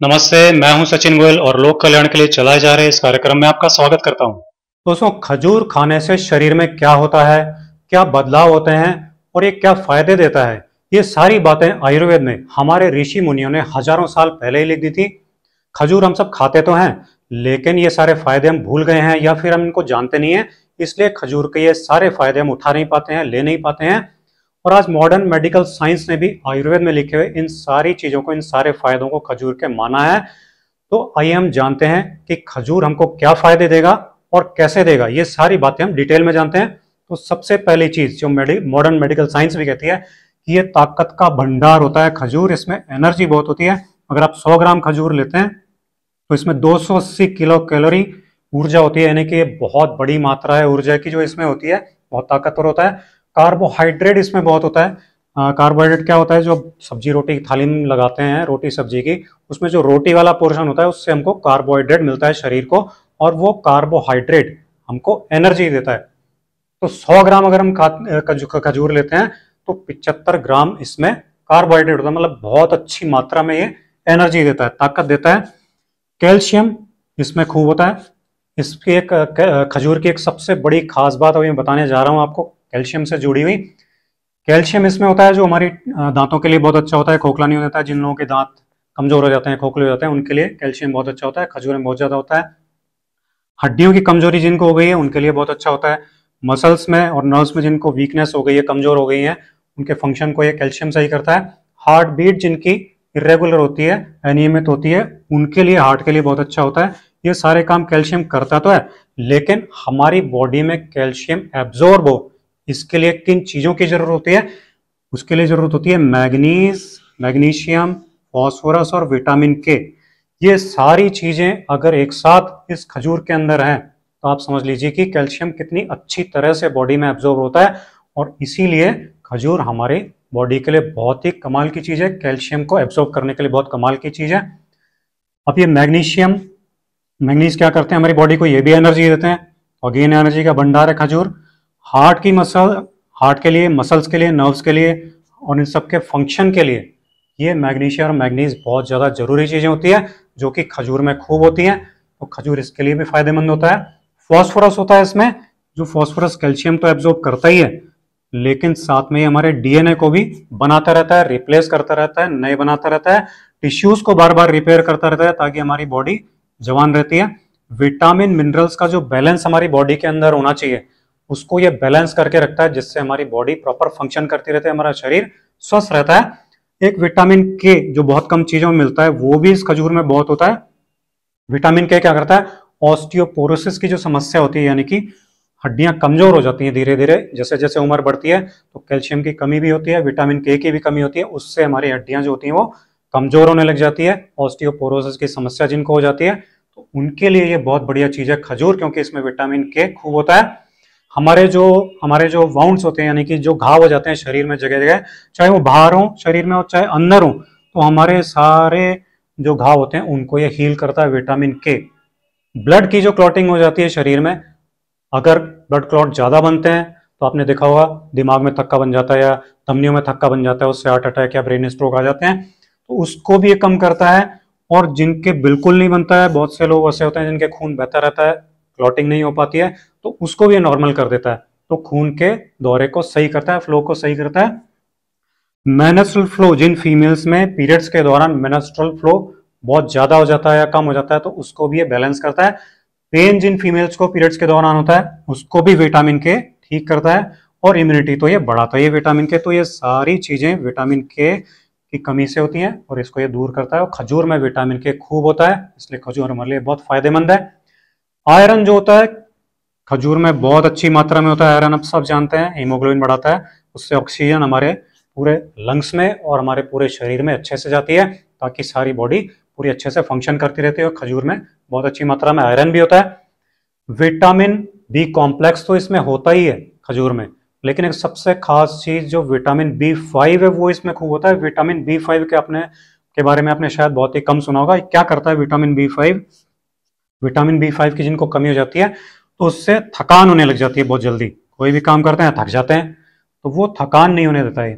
नमस्ते, मैं हूं सचिन गोयल और लोक कल्याण के लिए चलाए जा रहे इस कार्यक्रम में आपका स्वागत करता हूं। दोस्तों, खजूर खाने से शरीर में क्या होता है, क्या बदलाव होते हैं और ये क्या फायदे देता है, ये सारी बातें आयुर्वेद में हमारे ऋषि मुनियों ने हजारों साल पहले ही लिख दी थी। खजूर हम सब खाते तो हैं, लेकिन ये सारे फायदे हम भूल गए हैं या फिर हम इनको जानते नहीं है। इसलिए खजूर के ये सारे फायदे हम उठा नहीं पाते हैं, ले नहीं पाते हैं। और आज मॉडर्न मेडिकल साइंस ने भी आयुर्वेद में लिखे हुए इन सारी चीजों को, इन सारे फायदों को खजूर के माना है। तो आइए हम जानते हैं कि खजूर हमको क्या फायदे देगा और कैसे देगा। ये सारी बातें हम डिटेल में जानते हैं। तो सबसे पहली चीज जो मॉडर्न मेडिकल साइंस भी कहती है कि ये ताकत का भंडार होता है। खजूर, इसमें एनर्जी बहुत होती है। अगर आप 100 ग्राम खजूर लेते हैं तो इसमें 280 किलो कैलोरी ऊर्जा होती है, यानी कि बहुत बड़ी मात्रा है ऊर्जा की जो इसमें होती है। बहुत ताकतवर होता है। कार्बोहाइड्रेट इसमें बहुत होता है। कार्बोहाइड्रेट क्या होता है, जो सब्जी रोटी की थाली में लगाते हैं रोटी सब्जी की, उसमें जो रोटी वाला पोर्शन होता है उससे हमको कार्बोहाइड्रेट मिलता है शरीर को, और वो कार्बोहाइड्रेट हमको एनर्जी देता है। तो 100 ग्राम अगर हम खजूर लेते हैं तो 75 ग्राम इसमें कार्बोहाइड्रेट होता है। मतलब बहुत अच्छी मात्रा में ये एनर्जी देता है, ताकत देता है। कैल्शियम इसमें खूब होता है। इसकी एक खजूर की एक सबसे बड़ी खास बात अभी मैं बताने जा रहा हूं आपको, कैल्शियम से जुड़ी हुई। कैल्शियम इसमें होता है जो हमारी दांतों के लिए बहुत अच्छा होता है, खोखला नहीं होता है। जिन लोगों के दांत कमजोर हो जाते हैं, खोखले हो जाते हैं, उनके लिए कैल्शियम बहुत अच्छा होता है। खजूर में बहुत ज्यादा होता है। हड्डियों की कमजोरी जिनको हो गई है उनके लिए बहुत अच्छा होता है। मसल्स में और नर्व्स में जिनको वीकनेस हो गई है, कमजोर हो गई है, उनके फंक्शन को ये कैल्शियम सही करता है। हार्ट बीट जिनकी इरेगुलर होती है, अनियमित होती है, उनके लिए, हार्ट के लिए बहुत अच्छा होता है। ये सारे काम कैल्शियम करता तो है, लेकिन हमारी बॉडी में कैल्शियम एब्जॉर्ब हो, इसके लिए किन चीजों की जरूरत होती है? उसके लिए जरूरत होती है मैग्नीज, मैग्नीशियम, फॉस्फोरस और विटामिन के। ये सारी चीजें अगर एक साथ इस खजूर के अंदर हैं तो आप समझ लीजिए कि कैल्शियम कितनी अच्छी तरह से बॉडी में एब्जॉर्ब होता है। और इसीलिए खजूर हमारी बॉडी के लिए बहुत ही कमाल की चीज है, कैल्शियम को एब्जॉर्ब करने के लिए बहुत कमाल की चीज है। अब ये मैग्नीशियम, मैग्नीज क्या करते हैं हमारी बॉडी को? ये भी एनर्जी देते हैं। अगेन एनर्जी का भंडार है खजूर। हार्ट की मसल, हार्ट के लिए, मसल्स के लिए, नर्व्स के लिए और इन सब के फंक्शन के लिए ये मैग्नीशियम और मैग्नीज बहुत ज़्यादा जरूरी चीज़ें होती है, जो कि खजूर में खूब होती हैं। तो खजूर इसके लिए भी फायदेमंद होता है। फॉस्फोरस होता है इसमें, जो फॉस्फोरस कैल्शियम तो एब्जॉर्ब करता ही है, लेकिन साथ में हमारे डीएनए को भी बनाता रहता है, रिप्लेस करता रहता है, नए बनाता रहता है, टिश्यूज को बार बार रिपेयर करता रहता है, ताकि हमारी बॉडी जवान रहती है। विटामिन मिनरल्स का जो बैलेंस हमारी बॉडी के अंदर होना चाहिए, उसको ये बैलेंस करके रखता है, जिससे हमारी बॉडी प्रॉपर फंक्शन करती रहती है, हमारा शरीर स्वस्थ रहता है। एक विटामिन के जो बहुत कम चीजों में मिलता है, वो भी इस खजूर में बहुत होता है। विटामिन के क्या करता है? ऑस्टियोपोरोसिस की जो समस्या होती है, यानी कि हड्डियां कमजोर हो जाती हैं धीरे धीरे, जैसे जैसे उम्र बढ़ती है, तो कैल्शियम की कमी भी होती है, विटामिन के की भी कमी होती है। उससे हमारी हड्डियां जो होती हैं वो कमजोर होने लग जाती है। ऑस्टियोपोरोसिस की समस्या जिनको हो जाती है, तो उनके लिए ये बहुत बढ़िया चीज है खजूर, क्योंकि इसमें विटामिन के खूब होता है। हमारे जो वाउंड्स होते हैं, यानी कि जो घाव हो जाते हैं शरीर में जगह जगह, चाहे वो बाहर हो शरीर में हो चाहे अंदर हो, तो हमारे सारे जो घाव होते हैं उनको ये हील करता है विटामिन के। ब्लड की जो क्लॉटिंग हो जाती है शरीर में, अगर ब्लड क्लॉट ज्यादा बनते हैं तो आपने देखा होगा दिमाग में थक्का बन जाता है या धमनियों में थक्का बन जाता है, उससे हार्ट अटैक या ब्रेन स्ट्रोक आ जाते हैं, तो उसको भी ये कम करता है। और जिनके बिल्कुल नहीं बनता है, बहुत से लोग ऐसे होते हैं जिनके खून बहता रहता है, क्लॉटिंग नहीं हो पाती है, तो उसको भी ये नॉर्मल कर देता है। तो खून के दौरे को सही करता है, फ्लो को सही करता है। मेनेस्ट्रुअल फ्लो, जिन फीमेल्स में पीरियड्स के दौरान मेनेस्ट्रुअल फ्लो बहुत ज्यादा हो जाता है या कम हो जाता है, तो उसको भी ये बैलेंस करता है। पेन जिन फीमेल्स को पीरियड्स के दौरान होता है, उसको भी विटामिन के ठीक करता है। और इम्यूनिटी तो ये बढ़ाता है विटामिन के। तो ये सारी चीजें विटामिन के की कमी से होती हैं और इसको ये दूर करता है। और खजूर में विटामिन के खूब होता है, इसलिए खजूर हमारे लिए बहुत फायदेमंद है। आयरन जो होता है खजूर में बहुत अच्छी मात्रा में होता है। आयरन आप सब जानते हैं हीमोग्लोबिन बढ़ाता है, उससे ऑक्सीजन हमारे पूरे लंग्स में और हमारे पूरे शरीर में अच्छे से जाती है, ताकि सारी बॉडी पूरी अच्छे से फंक्शन करती रहती है। और खजूर में बहुत अच्छी मात्रा में आयरन भी होता है। विटामिन बी कॉम्प्लेक्स तो इसमें होता ही है खजूर में, लेकिन एक सबसे खास चीज जो विटामिन बी 5 है वो इसमें खूब होता है। विटामिन बी 5 के बारे में आपने शायद बहुत ही कम सुना होगा। क्या करता है विटामिन बी 5? विटामिन बी 5 की जिनको कमी हो जाती है, तो उससे थकान होने लग जाती है बहुत जल्दी, कोई भी काम करते हैं थक जाते हैं, तो वो थकान नहीं होने देता है।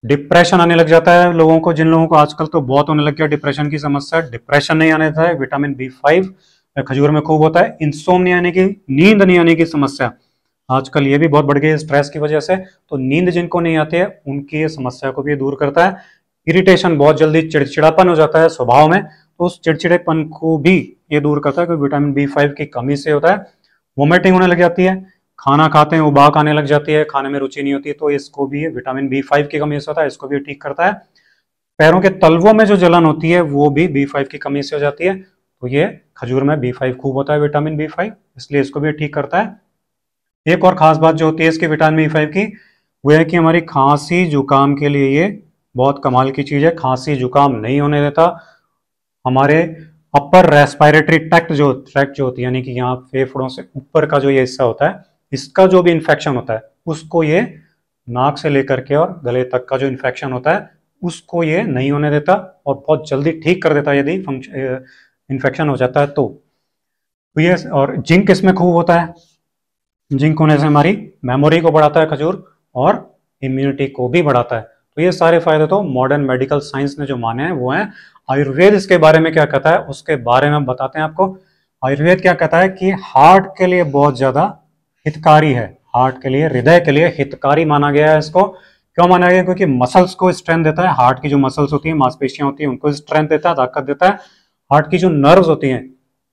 डिप्रेशन आने लग जाता है लोगों को, जिन लोगों को आजकल तो बहुत होने लग गया डिप्रेशन की समस्या, डिप्रेशन नहीं आने देता है विटामिन B5 खजूर में खूब होता है। इंसोम्निया यानी कि नींद नहीं आने की समस्या, आजकल ये भी बहुत बढ़ गई है स्ट्रेस की वजह से, तो नींद जिनको नहीं आती है उनकी ये समस्या को भी दूर करता है। इरिटेशन, बहुत जल्दी चिड़चिड़ापन हो जाता है स्वभाव में, तो उस चिड़चिड़ेपन को भी ये दूर करता है, क्योंकि विटामिन B5 की कमी से होता है। वोमिटिंग होने लग जाती है, खाना खाते हैं उबाक आने लग जाती है, खाने में रुचि नहीं होती, तो इसको भी विटामिन B5 की कमी से होता है, इसको भी ठीक करता है। पैरों के तलवों में जो जलन होती है वो भी B5 की कमी से हो जाती है, तो ये खजूर में B5 खूब होता है, विटामिन B5, इसलिए इसको भी ठीक करता है। एक और खास बात जो होती है इसकी विटामिन B5 की, वो है कि हमारी खांसी जुकाम के लिए ये बहुत कमाल की चीज है, खांसी जुकाम नहीं होने देता। हमारे अपर रेस्पिरेटरी ट्रैक्ट जो होती है, यानी कि यहाँ फेफड़ों से ऊपर का जो ये हिस्सा होता है, इसका जो भी इन्फेक्शन होता है उसको ये नाक से लेकर के और गले तक का जो इन्फेक्शन होता है उसको ये नहीं होने देता, और बहुत जल्दी ठीक कर देता है यदि इन्फेक्शन हो जाता है तो ये। और जिंक इसमें खूब होता है, जिंक होने से हमारी मेमोरी को बढ़ाता है खजूर, और इम्यूनिटी को भी बढ़ाता है। तो ये सारे फायदे तो मॉडर्न मेडिकल साइंस ने जो माने हैं वो हैं। आयुर्वेद इसके बारे में क्या कहता है उसके बारे में बताते हैं आपको। आयुर्वेद क्या कहता है कि हार्ट के लिए बहुत ज्यादा हितकारी है, हार्ट के लिए, हृदय के लिए हितकारी माना गया है इसको। क्यों माना गया? क्योंकि मसल्स को स्ट्रेंथ देता है, हार्ट की जो मसल्स होती है, मांसपेशियां होती है, उनको स्ट्रेंथ देता है, ताकत देता है। हार्ट की जो नर्व्स होती हैं,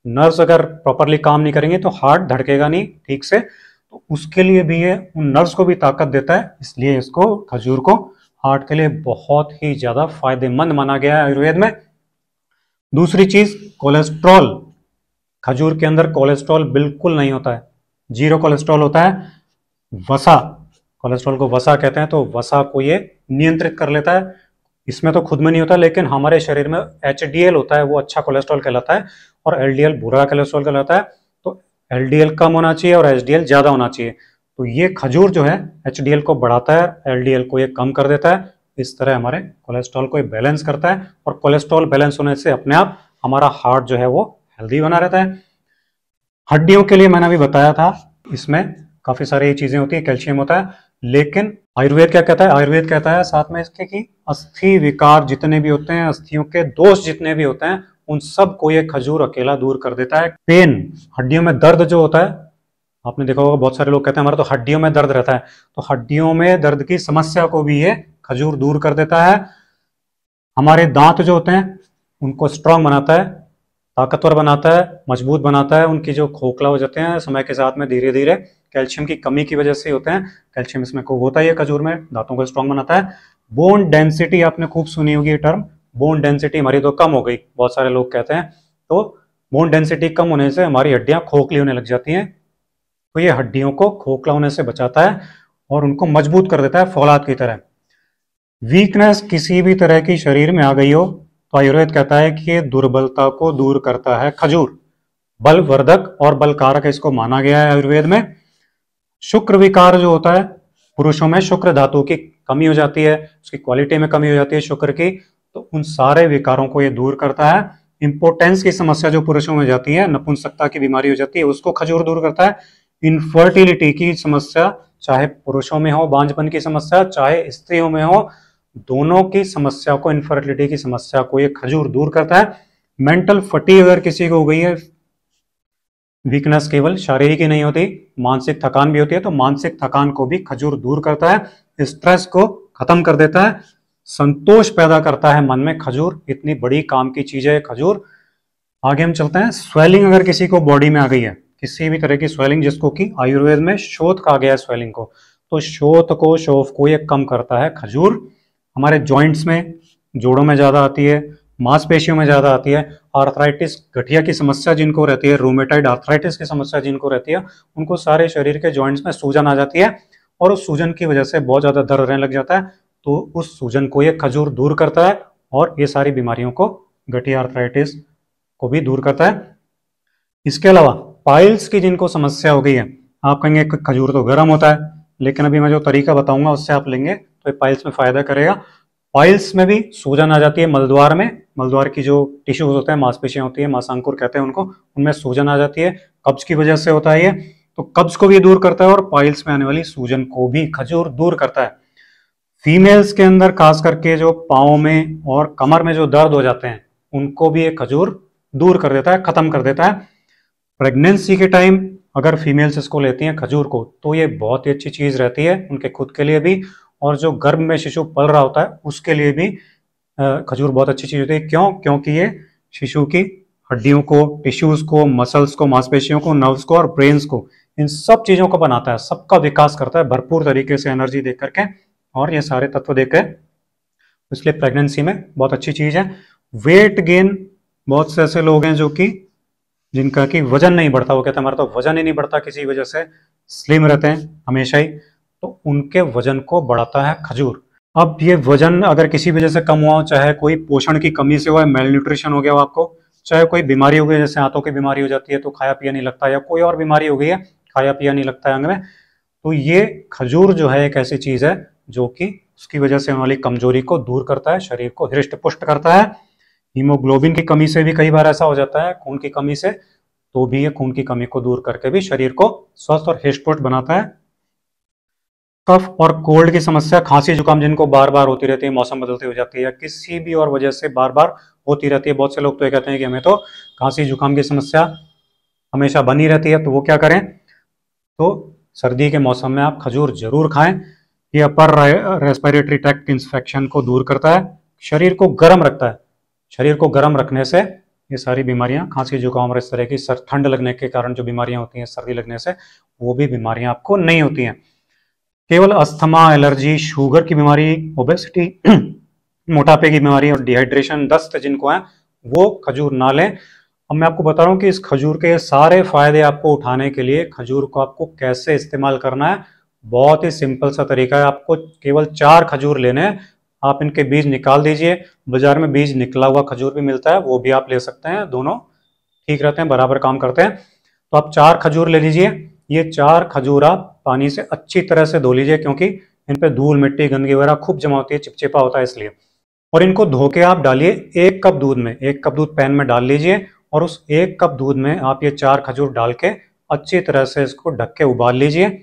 नर्व्स अगर प्रॉपरली काम नहीं करेंगे तो हार्ट धड़केगा नहीं ठीक से, तो उसके लिए भी ये उन नर्व्स को भी ताकत देता है, इसलिए इसको, खजूर को, हार्ट के लिए बहुत ही ज्यादा फायदेमंद माना गया है आयुर्वेद में। दूसरी चीज, कोलेस्ट्रॉल, खजूर के अंदर कोलेस्ट्रॉल बिल्कुल नहीं होता है, जीरो कोलेस्ट्रॉल होता है। वसा, कोलेस्ट्रॉल को वसा कहते हैं, तो वसा को ये नियंत्रित कर लेता है। इसमें तो खुद में नहीं होता, लेकिन हमारे शरीर में HDL होता है, वो अच्छा कोलेस्ट्रॉल कहलाता है, और LDL बुरा कोलेस्ट्रॉल कहलाता है। तो LDL कम होना चाहिए और HDL ज्यादा होना चाहिए, तो ये खजूर जो है HDL को बढ़ाता है, LDL को ये कम कर देता है। इस तरह हमारे कोलेस्ट्रॉल को बैलेंस करता है, और कोलेस्ट्रॉल बैलेंस होने से अपने आप हमारा हार्ट जो है वो हेल्दी बना रहता है। हड्डियों के लिए मैंने अभी बताया था, इसमें काफी सारी चीजें होती है, कैल्शियम होता है, लेकिन आयुर्वेद क्या कहता है? आयुर्वेद कहता है साथ में इसके कि अस्थि विकार जितने भी होते हैं, अस्थियों के दोष जितने भी होते हैं, उन सब को ये खजूर अकेला दूर कर देता है। पेन, हड्डियों में दर्द जो होता है, आपने देखा होगा बहुत सारे लोग कहते हैं हमारा तो हड्डियों में दर्द रहता है, तो हड्डियों में दर्द की समस्या को भी ये खजूर दूर कर देता है। हमारे दांत जो होते हैं उनको स्ट्रांग बनाता है, ताकतवर बनाता है, मजबूत बनाता है। उनकी जो खोखला हो जाते हैं समय के साथ में धीरे धीरे कैल्शियम की कमी की वजह से होते हैं, कैल्शियम इसमें खूब होता है, ये खजूर में दांतों को स्ट्रांग बनाता है। बोन डेंसिटी, आपने खूब सुनी होगी ये टर्म, बोन डेंसिटी हमारी तो कम हो गई, बहुत सारे लोग कहते हैं, तो बोन डेंसिटी कम होने से हमारी हड्डियां खोखली होने लग जाती हैं, तो ये हड्डियों को खोखला होने से बचाता है और उनको मजबूत कर देता है फौलाद की तरह। वीकनेस किसी भी तरह की शरीर में आ गई हो तो आयुर्वेद कहता है कि ये दुर्बलता को दूर करता है खजूर, बलवर्धक और बलकारक इसको माना गया है आयुर्वेद में। शुक्र विकार जो होता है, पुरुषों में शुक्र धातु की कमी हो जाती है, उसकी क्वालिटी में कमी हो जाती है शुक्र की, तो उन सारे विकारों को ये दूर करता है। इंपोर्टेंस की समस्या जो पुरुषों में जाती है, नपुंसकता की बीमारी हो जाती है, उसको खजूर दूर करता है। इनफर्टिलिटी की समस्या, चाहे पुरुषों में हो बांझपन की समस्या, चाहे स्त्रियों में हो, दोनों की समस्या को, इनफर्टिलिटी की समस्या को ये खजूर दूर करता है। मेंटल फटीग अगर किसी को हो गई है, वीकनेस केवल शारीरिक ही नहीं होती, मानसिक थकान भी होती है, तो मानसिक थकान को भी खजूर दूर करता है, स्ट्रेस को खत्म कर देता है, संतोष पैदा करता है मन में खजूर, इतनी बड़ी काम की चीज है खजूर। आगे हम चलते हैं। स्वेलिंग अगर किसी को बॉडी में आ गई है, किसी भी तरह की स्वेलिंग, जिसको कि आयुर्वेद में शोथ कहा गया है स्वेलिंग को, तो शोथ को, शोफ को ये कम करता है खजूर। हमारे जॉइंट्स में, जोड़ों में ज्यादा आती है, मांसपेशियों में ज्यादा आती है, आर्थराइटिस, गठिया की समस्या जिनको रहती है, रूमेटाइड आर्थराइटिस की समस्या जिनको रहती है, उनको सारे शरीर के जॉइंट्स में सूजन आ जाती है, और उस सूजन की वजह से बहुत ज्यादा दर्द रहने लग जाता है, तो उस सूजन को ये खजूर दूर करता है, और ये सारी बीमारियों को, गठिया आर्थराइटिस को भी दूर करता है। इसके अलावा पाइल्स की जिनको समस्या हो गई है, आप कहेंगे खजूर तो गर्म होता है, लेकिन अभी मैं जो तरीका बताऊंगा उससे आप लेंगे तो पाइल्स में फायदा करेगा। पाइल्स में भी सूजन आ जाती है, मलद्वार में, मलद्वार की जो टिश्यूज होते हैं, मांसपेशियां होती है, मांसांकुर कहते हैं उनको, उनमें सूजन आ जाती है, कब्ज की वजह से होता है ये, तो कब्ज को भी दूर करता है, और पाइल्स में आने वाली सूजन को भी खजूर दूर करता है। फीमेल्स के अंदर खास करके जो पाँव में और कमर में जो दर्द हो जाते हैं उनको भी ये खजूर दूर कर देता है, खत्म कर देता है। प्रेगनेंसी के टाइम अगर फीमेल्स इसको लेती हैं खजूर को तो ये बहुत ही अच्छी चीज़ रहती है उनके खुद के लिए भी, और जो गर्भ में शिशु पल रहा होता है उसके लिए भी खजूर बहुत अच्छी चीज़ होती है। क्यों? क्योंकि ये शिशु की हड्डियों को, टिश्यूज को, मसल्स को, मांसपेशियों को, नर्व्स को और ब्रेन्स को, इन सब चीज़ों को बनाता है, सबका विकास करता है भरपूर तरीके से एनर्जी दे करके और ये सारे तत्व देकर, इसलिए प्रेगनेंसी में बहुत अच्छी चीज़ है। वेट गेन, बहुत से ऐसे लोग हैं जो कि जिनका कि वजन नहीं बढ़ता, वो कहते हैं हमारा तो वजन ही नहीं बढ़ता, किसी वजह से स्लिम रहते हैं हमेशा ही, तो उनके वजन को बढ़ाता है खजूर। अब ये वजन अगर किसी वजह से कम हुआ हो, चाहे कोई पोषण की कमी से हुआ है, मेल न्यूट्रिशन हो गया हो आपको, चाहे कोई बीमारी हो गई, जैसे आंतों की बीमारी हो जाती है तो खाया पिया नहीं लगता, या कोई और बीमारी हो गई है खाया पिया नहीं लगता है अंग में, तो ये खजूर जो है एक ऐसी चीज है जो कि उसकी वजह से होने वाली कमजोरी को दूर करता है, शरीर को हृष्ट पुष्ट करता है। हीमोग्लोबिन की कमी से भी कई बार ऐसा हो जाता है, खून की कमी से, तो भी ये खून की कमी को दूर करके भी शरीर को स्वस्थ और हृष्ट पुष्ट बनाता है। कफ और कोल्ड की समस्या, खांसी जुकाम जिनको बार बार होती रहती है, मौसम बदलती हो जाती है या किसी भी और वजह से बार बार होती रहती है, बहुत से लोग तो ये कहते हैं कि हमें तो खांसी जुकाम की समस्या हमेशा बनी रहती है, तो वो क्या करें? तो सर्दी के मौसम में आप खजूर जरूर खाएं। ये अपर रेस्पिरेटरी ट्रैक्ट इन्फेक्शन को दूर करता है, शरीर को गर्म रखता है, शरीर को गर्म रखने से ये सारी बीमारियां, खांसी जुकाम और इस तरह की ठंड लगने के कारण जो बीमारियां होती हैं, सर्दी लगने से, वो भी बीमारियां आपको नहीं होती हैं। केवल अस्थमा, एलर्जी, शुगर की बीमारी, ओबेसिटी, मोटापे की बीमारी और डिहाइड्रेशन, दस्त जिनको है वो खजूर ना लें। अब मैं आपको बता रहा हूँ कि इस खजूर के सारे फायदे आपको उठाने के लिए खजूर को आपको कैसे इस्तेमाल करना है। बहुत ही सिंपल सा तरीका है, आपको केवल 4 खजूर लेने हैं, आप इनके बीज निकाल दीजिए, बाजार में बीज निकला हुआ खजूर भी मिलता है, वो भी आप ले सकते हैं, दोनों ठीक रहते हैं, बराबर काम करते हैं। तो आप 4 खजूर ले लीजिए, ये 4 खजूर आप पानी से अच्छी तरह से धो लीजिए, क्योंकि इन पे धूल मिट्टी गंदगी वगैरह खूब जमा होती है, चिपचिपा होता है इसलिए। और इनको धो के आप डालिए 1 कप दूध में, 1 कप दूध पैन में डाल लीजिए और उस 1 कप दूध में आप ये 4 खजूर डाल के अच्छी तरह से इसको ढक के उबाल लीजिए।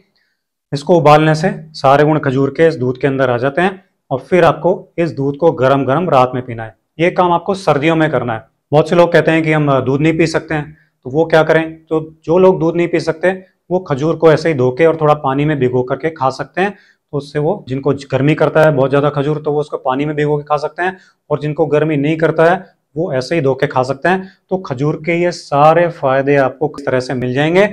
इसको उबालने से सारे गुण खजूर के इस दूध के अंदर आ जाते हैं और फिर आपको इस दूध को गरम गरम रात में पीना है। ये काम आपको सर्दियों में करना है। बहुत से लोग कहते हैं कि हम दूध नहीं पी सकते हैं, तो वो क्या करें? तो जो लोग दूध नहीं पी सकते वो खजूर को ऐसे ही धो के और थोड़ा पानी में भिगो करके खा सकते हैं, तो उससे वो, जिनको गर्मी करता है बहुत ज़्यादा खजूर, तो वो उसको पानी में भिगो के खा सकते हैं, और जिनको गर्मी नहीं करता है वो ऐसे ही धो के खा सकते हैं। तो खजूर के ये सारे फायदे आपको किस तरह से मिल जाएंगे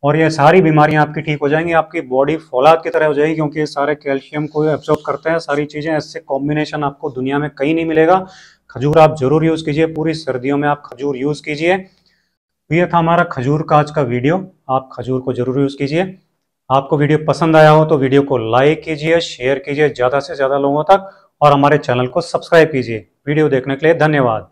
और ये सारी बीमारियां आपकी ठीक हो जाएंगी, आपकी बॉडी फौलाद की तरह हो जाएगी, क्योंकि ये सारे कैल्शियम को एब्जॉर्ब करते हैं, सारी चीज़ें, ऐसे कॉम्बिनेशन आपको दुनिया में कहीं नहीं मिलेगा। खजूर आप जरूर यूज़ कीजिए, पूरी सर्दियों में आप खजूर यूज़ कीजिए। तो ये था हमारा खजूर का आज का वीडियो, आप खजूर को जरूर यूज़ कीजिए। आपको वीडियो पसंद आया हो तो वीडियो को लाइक कीजिए, शेयर कीजिए ज़्यादा से ज़्यादा लोगों तक, और हमारे चैनल को सब्सक्राइब कीजिए। वीडियो देखने के लिए धन्यवाद।